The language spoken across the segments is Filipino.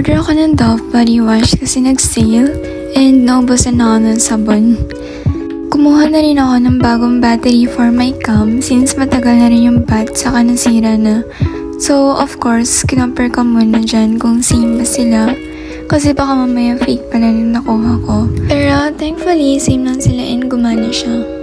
Nag-order ako ng Dove body wash kasi nag-sale and naubusan na ako ng sabon. Kumuha na rin ako ng bagong battery for my cam since matagal na rin yung bat saka nasira na. So of course, kinompare ko muna dyan kung same ba sila kasi baka mamaya fake pala yung nakuha ko. Pero thankfully, same lang sila and gumana siya.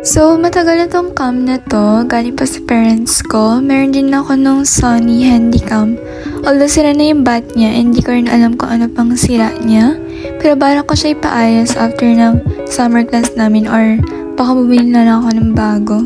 So, matagal na tong cam na to, galing pa sa parents ko. Meron din ako nung Sony Handycam. Although sira na yung bat niya, hindi ko rin alam kung ano pang sira niya. Pero balak ko siya ipaayos after ng summer class namin or baka bumili na lang ako ng bago.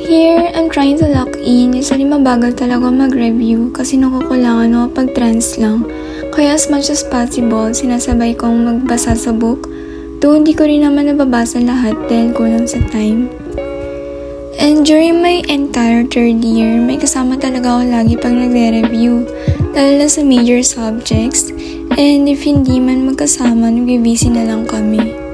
Here, I'm trying to lock in. Usually mabagal talaga mag-review kasi nakukulangan ako pag trends lang. Kaya as much as possible, sinasabay kong magbasa sa book. Though hindi ko rin naman nababasa lahat dahil kulang sa time. And during my entire third year, may kasama talaga ako lagi pag nagre-review. Lalo na sa major subjects. And if hindi man magkasama, nag-busy na lang kami.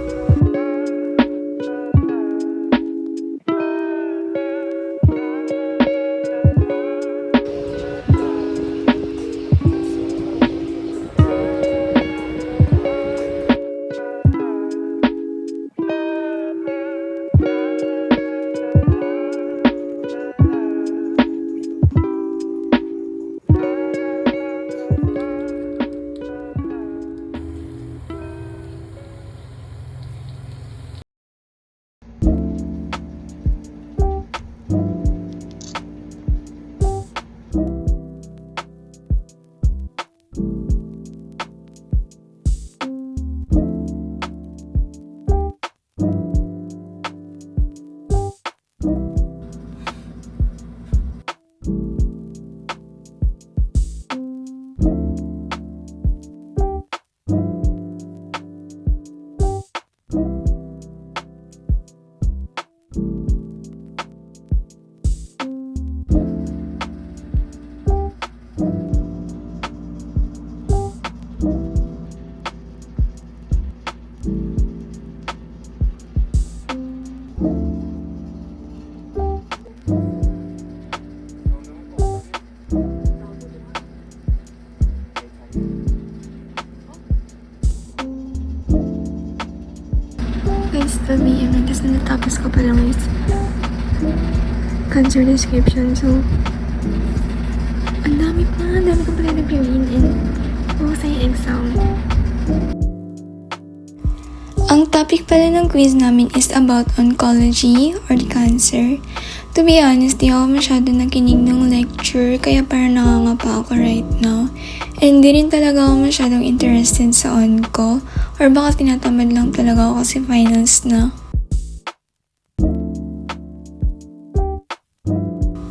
Guys, the BM, tapos natapos ko pa lang is cancer description. So, ang dami ko pala nag-read and bukas ay exam. Ang topic pala ng quiz namin is about oncology or the cancer. To be honest, di ako masyado nakinig ng lecture kaya parang nangangapa ako right now. And di rin talaga ako masyadong interested sa onco or baka tinatamad lang talaga ako kasi finals na.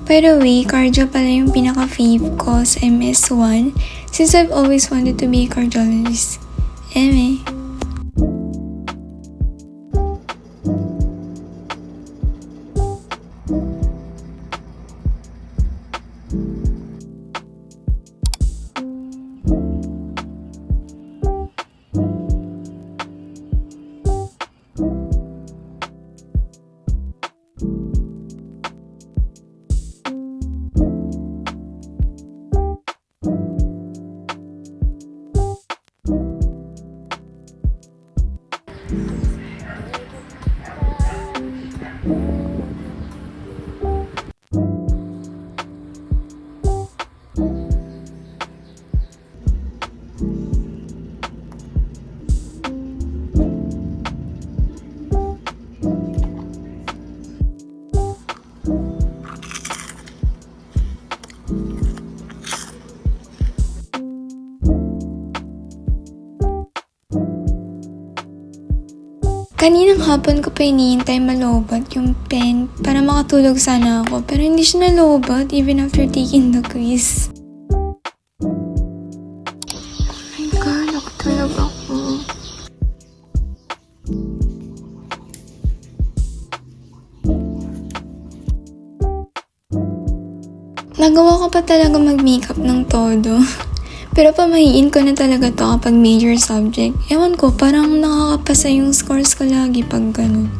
By the way, cardio pala yung pinaka-fave ko sa MS1 since I've always wanted to be a cardiologist. Eme. Kaninang hapon ko pa iniintay malobot yung pen para makatulog sana ako pero hindi siya nalobot even after taking the quiz. Oh my God, nakatulog ako. Nagawa ko pa talaga mag-makeup ng todo. Pero pamahiin ko na talaga to kapag major subject. Ewan ko, parang nakakapasa yung scores ko lagi pag ganun.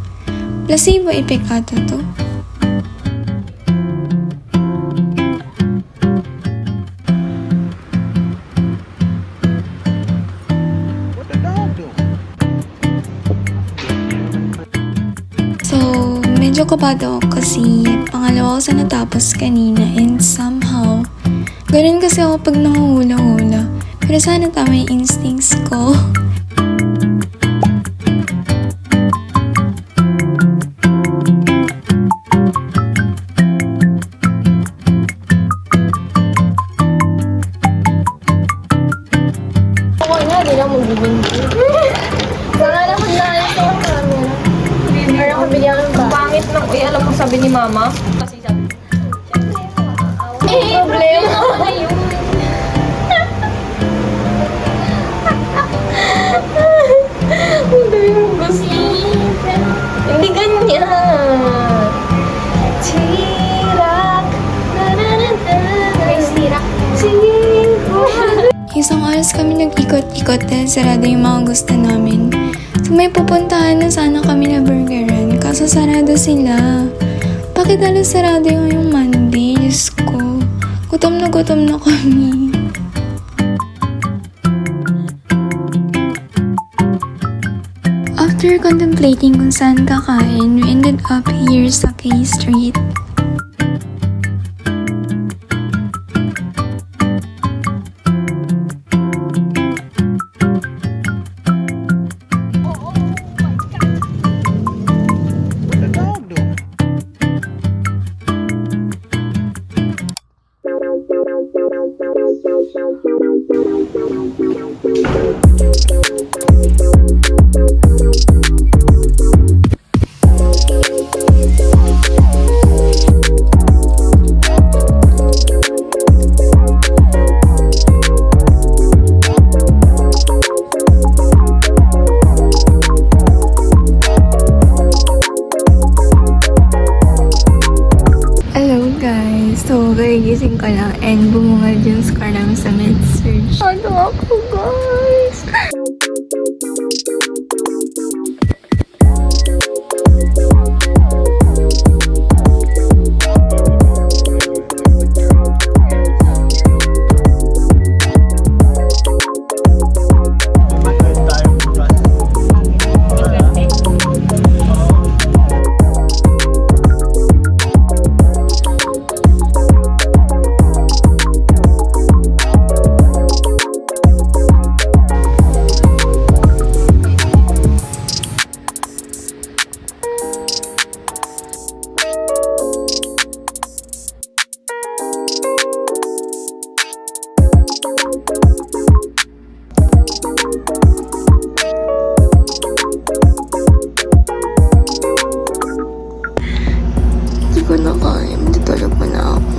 Placebo effect ata to. What the dog do? So, medyo kabado ako kasi pangalawa ko sa natapos kanina and somehow, ganun kasi ako pag nanguhula-hula. Pero sana tama yung instincts ko. Ako na, di lang magbibinti. Saka naman na ito ang camera. Para ako bigyan ng ba? Pangit ng, uy, alam mo sabi ni mama? Kasi sabi, Problema ko na yun. Ang dami mong gusto. Hindi ganyan. Tirak. Guys, tirak. Isang oras kami nag-ikot-ikot dahil sarado yung mga gusto namin. So may pupuntahan na sana kami na burgeran, kaso sarado sila. Bakit alas sarado yung Monday? Diyos ko. Gutom na kami. After contemplating kung saan kakain, we ended up here sa K Street. What the dog do? Hello guys! So, kagising ko lang and bumungad yung score namin sa med-surg. Ano ako guys? Hindi ko na kaya. Matutulog mo na ako.